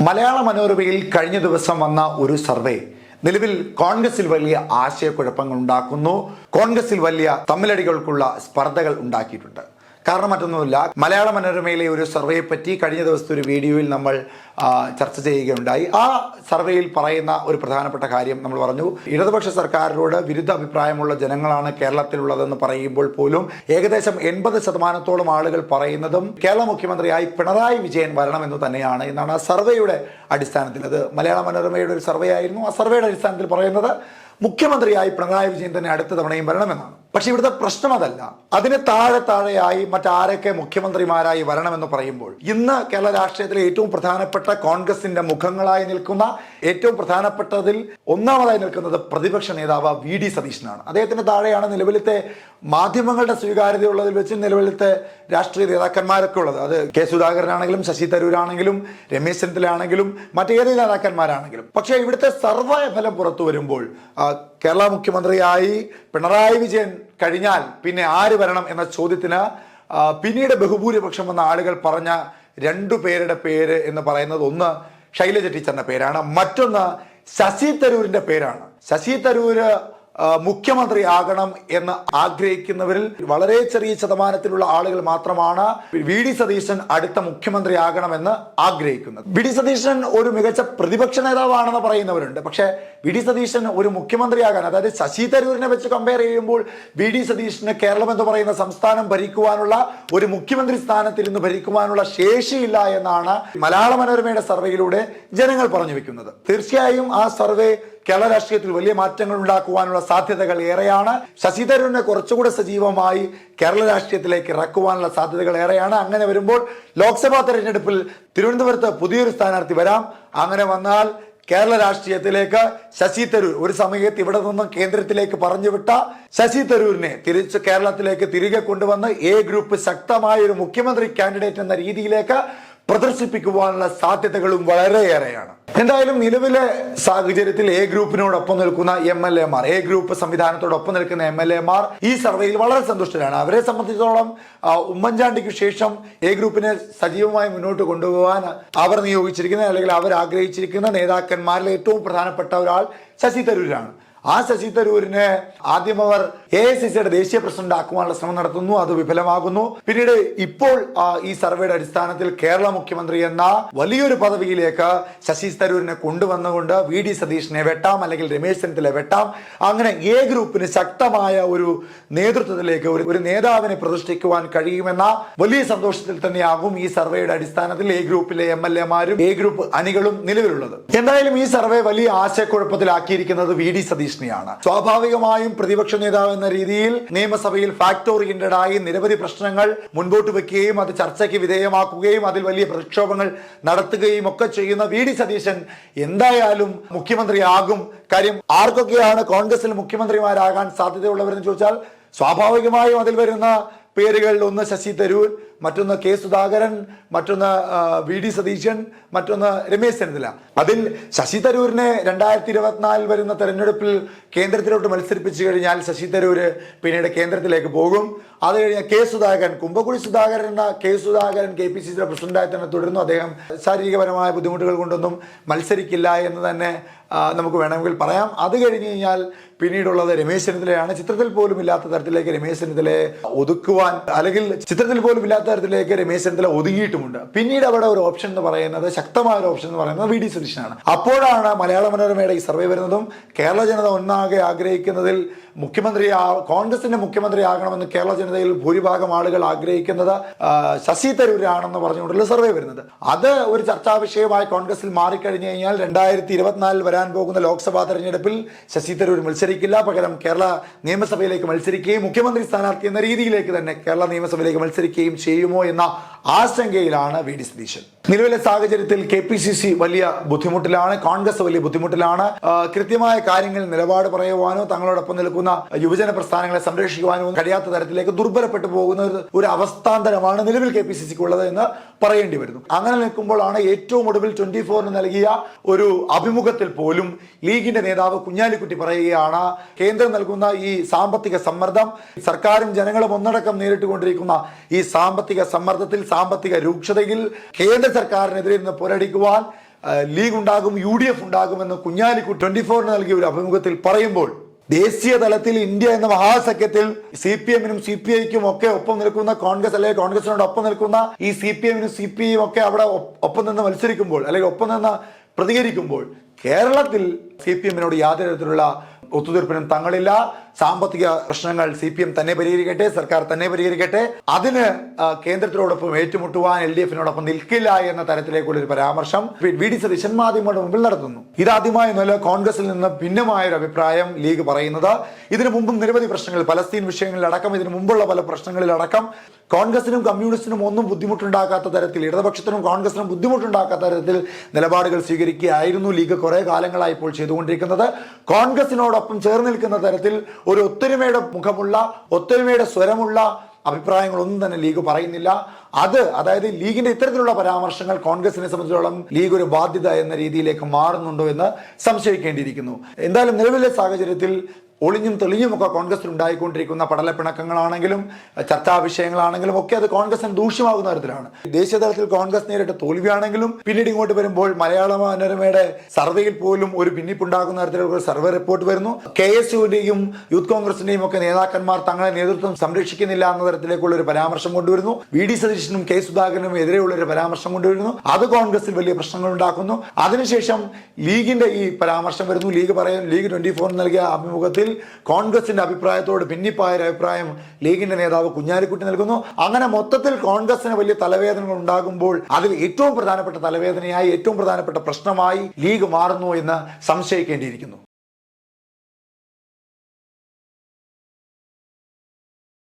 മലയാള മനോരമയിൽ കഴിഞ്ഞ ദിവസം വന്ന ഒരു സർവേ നിലവിൽ കോൺഗ്രസിൽ വലിയ ആശയക്കുഴപ്പങ്ങൾ ഉണ്ടാക്കുന്നു. കോൺഗ്രസിൽ വലിയ തമ്മിലടികൾക്കുള്ള സ്പർദ്ധകൾ ഉണ്ടാക്കിയിട്ടുണ്ട്. കാരണം മറ്റൊന്നുമില്ല, മലയാള മനോരമയിലെ ഒരു സർവേയെ പറ്റി കഴിഞ്ഞ ദിവസത്തെ ഒരു വീഡിയോയിൽ നമ്മൾ ചർച്ച ചെയ്യുകയുണ്ടായി. ആ സർവേയിൽ പറയുന്ന ഒരു പ്രധാനപ്പെട്ട കാര്യം നമ്മൾ പറഞ്ഞു, ഇടതുപക്ഷ സർക്കാരിനോട് വിരുദ്ധ അഭിപ്രായമുള്ള ജനങ്ങളാണ് കേരളത്തിലുള്ളതെന്ന് പറയുമ്പോൾ പോലും ഏകദേശം 80% ആളുകൾ പറയുന്നതും കേരള മുഖ്യമന്ത്രിയായി പിണറായി വിജയൻ വരണമെന്ന് തന്നെയാണ് എന്നാണ് ആ സർവേയുടെ അടിസ്ഥാനത്തിൽ. അത് മലയാള മനോരമയുടെ ഒരു സർവേ ആയിരുന്നു. ആ സർവേയുടെ അടിസ്ഥാനത്തിൽ പറയുന്നത് മുഖ്യമന്ത്രിയായി പിണറായി വിജയൻ തന്നെ അടുത്ത തവണയും വരണമെന്നാണ്. പക്ഷെ ഇവിടുത്തെ പ്രശ്നം അതല്ല. അതിന് താഴെയായി മറ്റാരൊക്കെ മുഖ്യമന്ത്രിമാരായി വരണമെന്ന് പറയുമ്പോൾ ഇന്ന് കേരള രാഷ്ട്രീയത്തിലെ ഏറ്റവും പ്രധാനപ്പെട്ട കോൺഗ്രസിന്റെ മുഖങ്ങളായി നിൽക്കുന്ന, ഏറ്റവും പ്രധാനപ്പെട്ടതിൽ ഒന്നാമതായി നിൽക്കുന്നത് പ്രതിപക്ഷ നേതാവ് വി.ഡി. സതീശനാണ്. അദ്ദേഹത്തിന്റെ താഴെയാണ് നിലവിലത്തെ മാധ്യമങ്ങളുടെ സ്വീകാര്യതയുള്ളതിൽ വെച്ച് നിലവിലത്തെ രാഷ്ട്രീയ നേതാക്കന്മാരൊക്കെ ഉള്ളത്. അത് കെ സുധാകരനാണെങ്കിലും ശശി തരൂരാണെങ്കിലും രമേശ് ചെന്നിത്തലയാണെങ്കിലും മറ്റേത് നേതാക്കന്മാരാണെങ്കിലും. പക്ഷേ ഇവിടുത്തെ സർവേ ഫലം പുറത്തു വരുമ്പോൾ കേരള മുഖ്യമന്ത്രിയായി പിണറായി വിജയൻ കഴിഞ്ഞാൽ പിന്നെ ആര് വരണം എന്ന ചോദ്യത്തിന് പിന്നീട് ബഹുഭൂരിപക്ഷം വന്ന ആളുകൾ പറഞ്ഞ രണ്ടു പേരുടെ പേര് എന്ന് പറയുന്നത്, ഒന്ന് ശൈലജ ടീച്ചറിന്റെ പേരാണ്, മറ്റൊന്ന് ശശി തരൂരിന്റെ പേരാണ്. ശശി തരൂര് മുഖ്യമന്ത്രിയാകണം എന്ന് ആഗ്രഹിക്കുന്നവരിൽ വളരെ ചെറിയ ശതമാനത്തിലുള്ള ആളുകൾ മാത്രമാണ് വി.ഡി. സതീശൻ അടുത്ത മുഖ്യമന്ത്രിയാകണമെന്ന് ആഗ്രഹിക്കുന്നത്. വി.ഡി. സതീശൻ ഒരു മികച്ച പ്രതിപക്ഷ നേതാവാണെന്ന് പറയുന്നവരുണ്ട്. പക്ഷേ വി.ഡി. സതീശൻ ഒരു മുഖ്യമന്ത്രിയാകാൻ, അതായത് ശശി തരൂരിനെ വെച്ച് കമ്പയർ ചെയ്യുമ്പോൾ വി.ഡി. സതീശന് കേരളം എന്ന് പറയുന്ന സംസ്ഥാനം ഭരിക്കുവാനുള്ള, ഒരു മുഖ്യമന്ത്രി സ്ഥാനത്തിൽ നിന്ന് ഭരിക്കുവാനുള്ള ശേഷിയില്ല എന്നാണ് മലയാള മനോരമയുടെ സർവേയിലൂടെ ജനങ്ങൾ പറഞ്ഞു വെക്കുന്നത്. തീർച്ചയായും ആ സർവേ കേരള രാഷ്ട്രീയത്തിൽ വലിയ മാറ്റങ്ങൾ ഉണ്ടാക്കുവാനുള്ള സാധ്യതകൾ ഏറെയാണ്. ശശി തരൂരിനെ കുറച്ചുകൂടെ സജീവമായി കേരള രാഷ്ട്രീയത്തിലേക്ക് ഇറക്കുവാനുള്ള സാധ്യതകൾ ഏറെയാണ്. അങ്ങനെ വരുമ്പോൾ ലോക്സഭാ തെരഞ്ഞെടുപ്പിൽ തിരുവനന്തപുരത്ത് പുതിയൊരു സ്ഥാനാർത്ഥി വരാം. അങ്ങനെ വന്നാൽ കേരള രാഷ്ട്രീയത്തിലേക്ക് ശശി തരൂർ, ഒരു സമയത്ത് ഇവിടെ നിന്നും കേന്ദ്രത്തിലേക്ക് പറഞ്ഞുവിട്ട ശശി തരൂരിനെ തിരിച്ച് കേരളത്തിലേക്ക് തിരികെ കൊണ്ടുവന്ന് എ ഗ്രൂപ്പ് ശക്തമായ ഒരു മുഖ്യമന്ത്രി കാൻഡിഡേറ്റ് എന്ന രീതിയിലേക്ക് പ്രദർശിപ്പിക്കുവാനുള്ള സാധ്യതകളും വളരെയേറെയാണ്. എന്തായാലും നിലവിലെ സാഹചര്യത്തിൽ എ ഗ്രൂപ്പിനോടൊപ്പം നിൽക്കുന്ന MLA മാർ, എ ഗ്രൂപ്പ് സംവിധാനത്തോടൊപ്പം നിൽക്കുന്ന MLA മാർ ഈ സർവേയിൽ വളരെ സന്തുഷ്ടരാണ്. അവരെ സംബന്ധിച്ചിടത്തോളം ഉമ്മൻചാണ്ടിക്ക് ശേഷം എ ഗ്രൂപ്പിനെ സജീവമായി മുന്നോട്ട് കൊണ്ടുപോകാൻ അവർ നിയോഗിച്ചിരിക്കുന്ന, അല്ലെങ്കിൽ അവർ ആഗ്രഹിച്ചിരിക്കുന്ന നേതാക്കന്മാരിൽ ഏറ്റവും പ്രധാനപ്പെട്ട ഒരാൾ ശശി തരൂരാണ്. ആ ശശി തരൂരിനെ ആദ്യം അവർ AICCയുടെ ദേശീയ പ്രസിഡന്റ് ആക്കുവാനുള്ള ശ്രമം നടത്തുന്നു. അത് വിഫലമാകുന്നു. പിന്നീട് ഇപ്പോൾ ഈ സർവേയുടെ അടിസ്ഥാനത്തിൽ കേരള മുഖ്യമന്ത്രി എന്ന വലിയൊരു പദവിയിലേക്ക് ശശി തരൂരിനെ കൊണ്ടുവന്നുകൊണ്ട് വി.ഡി. സതീശനെ വെട്ടാം, അല്ലെങ്കിൽ രമേശ് ചെന്നിത്തല വെട്ടാം. അങ്ങനെ എ ഗ്രൂപ്പിന് ശക്തമായ ഒരു നേതൃത്വത്തിലേക്ക്, ഒരു നേതാവിനെ പ്രതിഷ്ഠിക്കുവാൻ കഴിയുമെന്ന വലിയ സന്തോഷത്തിൽ തന്നെയാകും ഈ സർവേയുടെ അടിസ്ഥാനത്തിൽ എ ഗ്രൂപ്പിലെ MLA മാരും എ ഗ്രൂപ്പ് അണികളും നിലവിലുള്ളത്. എന്തായാലും ഈ സർവേ വലിയ ആശയക്കുഴപ്പത്തിലാക്കിയിരിക്കുന്നത് വി.ഡി. സതീശനെയാണ്. സ്വാഭാവികമായും പ്രതിപക്ഷ നേതാവ് എന്ന രീതിയിൽ നിയമസഭയിൽ ഫാക്ട് ഓറിയന്റഡ് ആയി നിരവധി പ്രശ്നങ്ങൾ മുൻപോട്ട് വെക്കുകയും അത് ചർച്ചയ്ക്ക് വിധേയമാക്കുകയും അതിൽ വലിയ പ്രക്ഷോഭങ്ങൾ നടത്തുകയും ഒക്കെ ചെയ്യുന്ന വി.ഡി. സതീശൻ എന്തായാലും മുഖ്യമന്ത്രിയാകും. കാര്യം ആർക്കൊക്കെയാണ് കോൺഗ്രസിൽ മുഖ്യമന്ത്രിമാരാകാൻ സാധ്യതയുള്ളവരെന്ന് ചോദിച്ചാൽ സ്വാഭാവികമായും അതിൽ വരുന്ന പേരുകൾ, ഒന്ന് ശശി തരൂർ, മറ്റൊന്ന് കെ സുധാകരൻ, മറ്റൊന്ന് വി.ഡി. സതീശൻ, മറ്റൊന്ന് രമേശ് ചെന്നിത്തല. അതിൽ ശശി തരൂരിനെ 2024 വരുന്ന തെരഞ്ഞെടുപ്പിൽ കേന്ദ്രത്തിലോട്ട് മത്സരിപ്പിച്ചു കഴിഞ്ഞാൽ ശശി തരൂര് പിന്നീട് കേന്ദ്രത്തിലേക്ക് പോകും. അത് കഴിഞ്ഞാൽ കെ സുധാകരൻ, കുമ്പക്കുഴി സുധാകരൻ എന്ന കെ സുധാകരൻ KPCCയുടെ പ്രസിഡന്റായി തന്നെ തുടരുന്നു. അദ്ദേഹം ശാരീരികപരമായ ബുദ്ധിമുട്ടുകൾ കൊണ്ടൊന്നും മത്സരിക്കില്ല എന്ന് തന്നെ നമുക്ക് വേണമെങ്കിൽ പറയാം. അത് കഴിഞ്ഞ് കഴിഞ്ഞാൽ പിന്നീടുള്ളത് രമേശ് ചെന്നിത്തലയാണ്. ചിത്രത്തിൽ പോലും ഇല്ലാത്ത തരത്തിലേക്ക് രമേശ് ചെന്നിത്തലയെ ഒതുക്കുവാൻ, അല്ലെങ്കിൽ ചിത്രത്തിൽ പോലും ഇല്ലാത്ത തരത്തിലേക്ക് രമേശ് ചെന്നിത്തല ഒതുങ്ങിയിട്ടുമുണ്ട്. പിന്നീട് അവിടെ ഒരു ഓപ്ഷൻ എന്ന് പറയുന്നത്, ശക്തമായ ഒരു ഓപ്ഷൻ എന്ന് പറയുന്നത് വി.ഡി. സതീശനാണ്. അപ്പോഴാണ് മലയാള മനോരമയുടെ ഈ സർവേ വരുന്നതും കേരള ജനത ഒന്നാകെ ആഗ്രഹിക്കുന്നതിൽ കോൺഗ്രസിന്റെ മുഖ്യമന്ത്രിയാകണമെന്ന് കേരള ജനതയിൽ ഭൂരിഭാഗം ആളുകൾ ആഗ്രഹിക്കുന്നത് ശശി തരൂരാണെന്ന് പറഞ്ഞുകൊണ്ടുള്ള സർവേ വരുന്നത്. അത് ഒരു ചർച്ചാ വിഷയമായി കോൺഗ്രസിൽ മാറിക്കഴിഞ്ഞു കഴിഞ്ഞാൽ 2024 വരാൻ പോകുന്ന ലോക്സഭാ തെരഞ്ഞെടുപ്പിൽ ശശി തരൂർ മത്സരിക്കില്ല. പകരം കേരള നിയമസഭയിലേക്ക് മത്സരിക്കുകയും മുഖ്യമന്ത്രി സ്ഥാനാർത്ഥി എന്ന രീതിയിലേക്ക് തന്നെ കേരള നിയമസഭയിലേക്ക് മത്സരിക്കുകയും ചെയ്യുമോ എന്ന ആശങ്കയിലാണ് വി.ഡി. സതീശൻ. നിലവിലെ സാഹചര്യത്തിൽ KPCC വലിയ ബുദ്ധിമുട്ടിലാണ്, കോൺഗ്രസ് വലിയ ബുദ്ധിമുട്ടിലാണ്. കൃത്യമായ കാര്യങ്ങൾ നിലപാട് പറയുവാനോ തങ്ങളോടൊപ്പം നിൽക്കുന്ന യുവജന പ്രസ്ഥാനങ്ങളെ സംരക്ഷിക്കുവാനോ കഴിയാത്ത തരത്തിലേക്ക് ദുർബലപ്പെട്ടു പോകുന്ന ഒരു അവസ്ഥാന്തരമാണ് നിലവിൽ KPCCക്ക് ഉള്ളത് എന്ന് പറയേണ്ടി വരുന്നു. അങ്ങനെ നിൽക്കുമ്പോഴാണ് ഏറ്റവും ഒടുവിൽ 24 നൽകിയ ഒരു അഭിമുഖത്തിൽ പോലും ലീഗിന്റെ നേതാവ് കുഞ്ഞാലിക്കുട്ടി പറയുകയാണ്, കേന്ദ്രം നൽകുന്ന ഈ സാമ്പത്തിക സമ്മർദ്ദം, സർക്കാരും ജനങ്ങളും ഒന്നടക്കം നേരിട്ടുകൊണ്ടിരിക്കുന്ന ഈ സാമ്പത്തിക സമ്മർദ്ദത്തിൽ, സാമ്പത്തിക രൂക്ഷതയിൽ കേന്ദ്ര സർക്കാരിനെതിരെ നിന്ന് പോരടിക്കുവാൻ ലീഗ് ഉണ്ടാകും, UDF ഉണ്ടാകുമെന്ന് കുഞ്ഞാലിക്കുട്ടി 24 നൽകിയ ഒരു അഭിമുഖത്തിൽ പറയുമ്പോൾ ദേശീയ തലത്തിൽ ഇന്ത്യ എന്ന മഹാസഖ്യത്തിൽ CPM-നും CPI-ക്കും ഒക്കെ ഒപ്പം നിൽക്കുന്ന കോൺഗ്രസ് അല്ലെങ്കിൽ കോൺഗ്രസിനോട് ഒപ്പം നിൽക്കുന്ന ഈ CPM-നും CPI-യും ഒക്കെ അവിടെ ഒപ്പം നിന്ന് മത്സരിക്കുമ്പോൾ അല്ലെങ്കിൽ ഒപ്പം നിന്ന് പ്രതികരിക്കുമ്പോൾ കേരളത്തിൽ CPM-നോട് യാതൊരു തരത്തിലുള്ള ഒത്തുതീർപ്പിനും തങ്ങളില്ല. സാമ്പത്തിക പ്രശ്നങ്ങൾ CPM തന്നെ പരിഹരിക്കട്ടെ, സർക്കാർ തന്നെ പരിഹരിക്കട്ടെ, അതിന് കേന്ദ്രത്തിനോടൊപ്പം ഏറ്റുമുട്ടുവാൻ LDF-നോടൊപ്പം നിൽക്കില്ല എന്ന തരത്തിലേക്കുള്ള ഒരു പരാമർശം VD സതീശൻ മാധ്യമങ്ങളുടെ മുമ്പിൽ നടത്തുന്നു. ഇതാദ്യമായൊന്നുമല്ല കോൺഗ്രസിൽ നിന്ന് ഭിന്നമായ ഒരു അഭിപ്രായം ലീഗ് പറയുന്നത്. ഇതിനു മുമ്പും നിരവധി പ്രശ്നങ്ങൾ, പലസ്തീൻ വിഷയങ്ങളിലടക്കം, ഇതിനു മുമ്പുള്ള പല പ്രശ്നങ്ങളിലടക്കം കോൺഗ്രസിനും കമ്മ്യൂണിസ്റ്റിനും ഒന്നും ബുദ്ധിമുട്ടുണ്ടാക്കാത്ത തരത്തിൽ, ഇടതുപക്ഷത്തിനും കോൺഗ്രസിനും ബുദ്ധിമുട്ടുണ്ടാക്കാത്ത തരത്തിൽ നിലപാടുകൾ സ്വീകരിക്കുകയായിരുന്നു ലീഗ് കുറെ കാലങ്ങളായി ഇപ്പോൾ ചെയ്തുകൊണ്ടിരിക്കുന്നത്. കോൺഗ്രസിനോടൊപ്പം ചേർന്ന് നിൽക്കുന്ന തരത്തിൽ ഒരു ഒത്തൊരുമയുടെ മുഖമുള്ള, ഒത്തൊരുമയുടെ സ്വരമുള്ള അഭിപ്രായങ്ങളൊന്നും തന്നെ ലീഗ് പറയുന്നില്ല. അതായത് ലീഗിന്റെ ഇത്തരത്തിലുള്ള പരാമർശങ്ങൾ കോൺഗ്രസിനെ സംബന്ധിച്ചിടത്തോളം ലീഗ് ഒരു ബാധ്യത എന്ന രീതിയിലേക്ക് മാറുന്നുണ്ടോ എന്ന് സംശയിക്കേണ്ടിയിരിക്കുന്നു. എന്തായാലും നിലവിലെ സാഹചര്യത്തിൽ ഒളിഞ്ഞും തെളിഞ്ഞും ഒക്കെ കോൺഗ്രസിൽ ഉണ്ടായിക്കൊണ്ടിരിക്കുന്ന പടലപ്പിണക്കങ്ങളാണെങ്കിലും ചർച്ചാ വിഷയങ്ങളാണെങ്കിലും ഒക്കെ അത് കോൺഗ്രസിന് ദൂഷ്യമാകുന്ന തരത്തിലാണ്. ദേശീയ തലത്തിൽ കോൺഗ്രസ് നേരിട്ട തോൽവിയാണെങ്കിലും പിന്നീട് ഇങ്ങോട്ട് വരുമ്പോൾ മലയാള മനോരമയുടെ സർവേയിൽ പോലും ഒരു ഭിന്നിപ്പുണ്ടാകുന്ന തരത്തിലുള്ള ഒരു സർവേ റിപ്പോർട്ട് വരുന്നു. KSUവിന്റെയും യൂത്ത് കോൺഗ്രസിന്റെയും ഒക്കെ നേതാക്കന്മാർ തങ്ങളെ നേതൃത്വം സംരക്ഷിക്കുന്നില്ല എന്ന തരത്തിലേക്കുള്ള ഒരു പരാമർശം കൊണ്ടുവരുന്നു. VD സതീശനും K സുധാകരനും എതിരെയുള്ള ഒരു പരാമർശം കൊണ്ടുവരുന്നു. അത് കോൺഗ്രസിൽ വലിയ പ്രശ്നങ്ങൾ ഉണ്ടാക്കുന്നു. അതിനുശേഷം ലീഗിന്റെ ഈ പരാമർശം വരുന്നു. ലീഗ് 24 നൽകിയ അഭിമുഖത്തിൽ കോൺഗ്രസിന്റെ അഭിപ്രായത്തോട് ഭിന്നിപ്പായ ഒരു അഭിപ്രായം ലീഗിന്റെ നേതാവ് കുഞ്ഞാലിക്കുട്ടി നൽകുന്നു. അങ്ങനെ മൊത്തത്തിൽ കോൺഗ്രസിന് വലിയ തലവേദനകൾ ഉണ്ടാകുമ്പോൾ അതിൽ ഏറ്റവും പ്രധാനപ്പെട്ട തലവേദനയായി, ഏറ്റവും പ്രധാനപ്പെട്ട പ്രശ്നമായി ലീഗ് മാറുന്നു എന്ന് സംശയിക്കേണ്ടിയിരിക്കുന്നു.